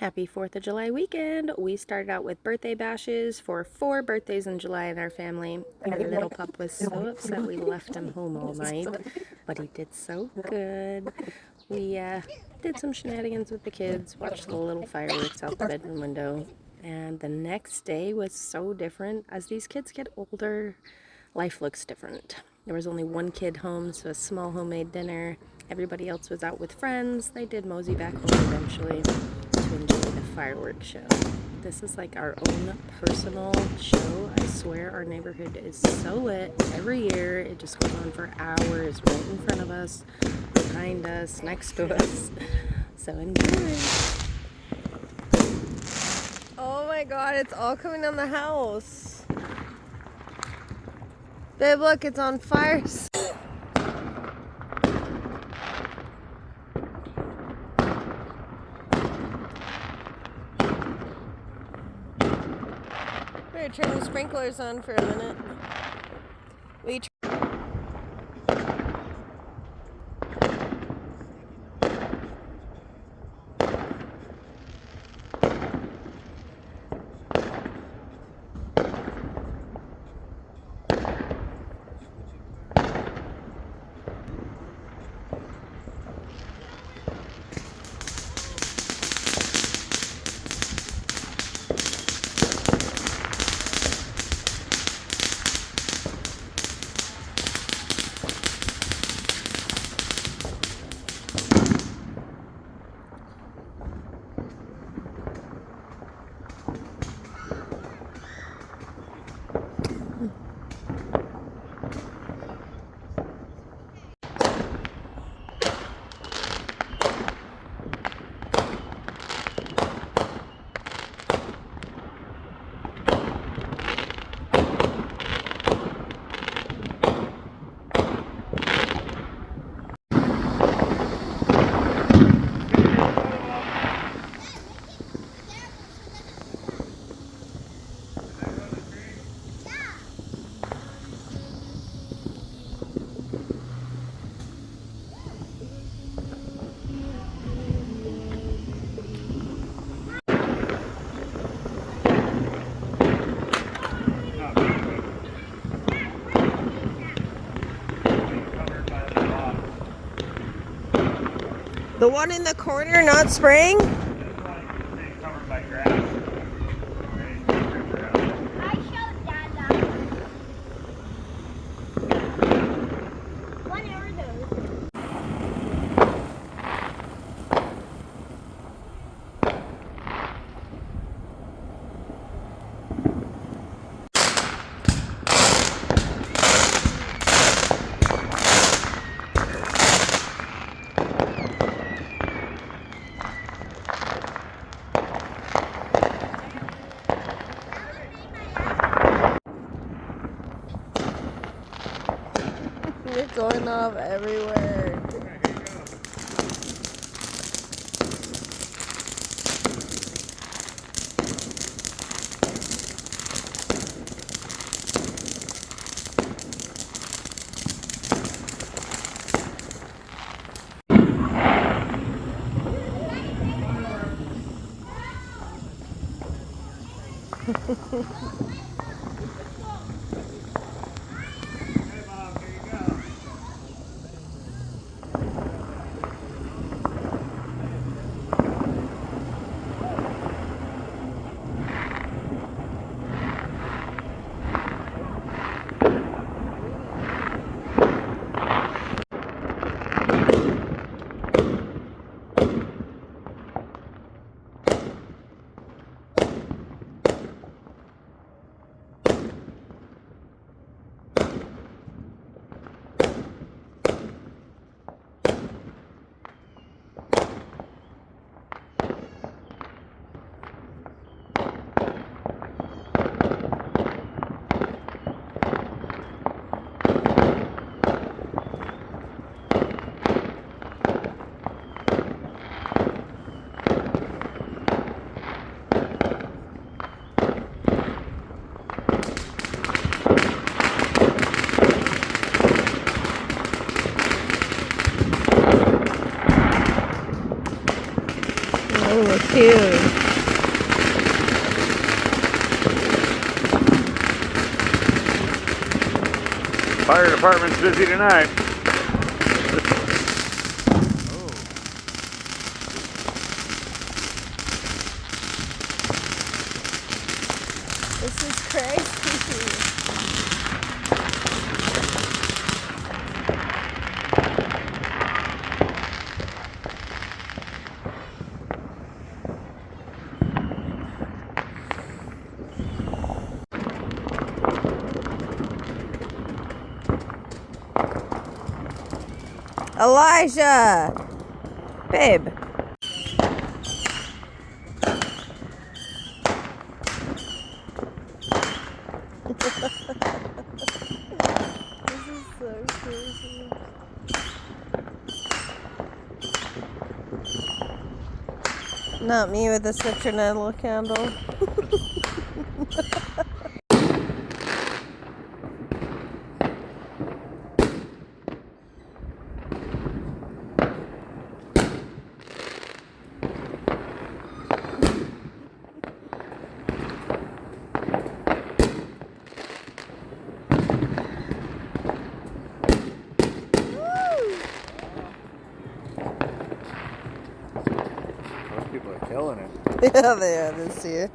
Happy 4th of July weekend! We started out with birthday bashes for 4 birthdays in July in our family. Our little pup was so upset we left him home all night, but he did so good. We did some shenanigans with the kids, watched the little fireworks out the bedroom window, and the next day was so different. As these kids get older, life looks different. There was only one kid home, so a small homemade dinner. Everybody else was out with friends. They did mosey back home eventually to enjoy the fireworks show. This is like our own personal show. I swear our neighborhood is so lit every year. It just goes on for hours right in front of us, behind us, next to us. So enjoy. Oh my god, it's all coming on the house. Babe, look, it's on fire. Better turn the sprinklers on for a minute. The one in the corner not spraying? Covered by grass. I showed Dad that. What are those? They're going off everywhere. Hey, Mom, here you go. cute. Fire department's busy tonight. This is crazy. Elijah! Babe. This is so crazy. Not me with the citronella candle. Those people are killing it. Yeah, they are this year.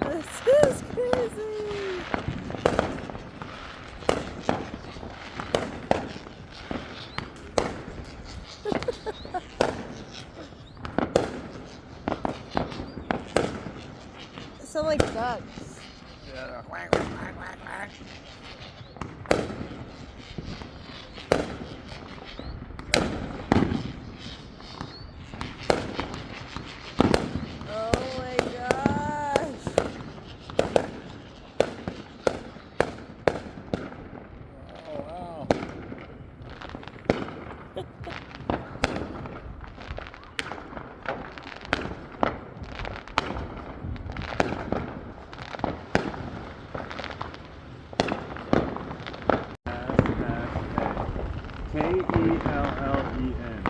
This is crazy. They sound like ducks. Yeah. Oh my gosh. Oh wow. K-E-L-L-E-N.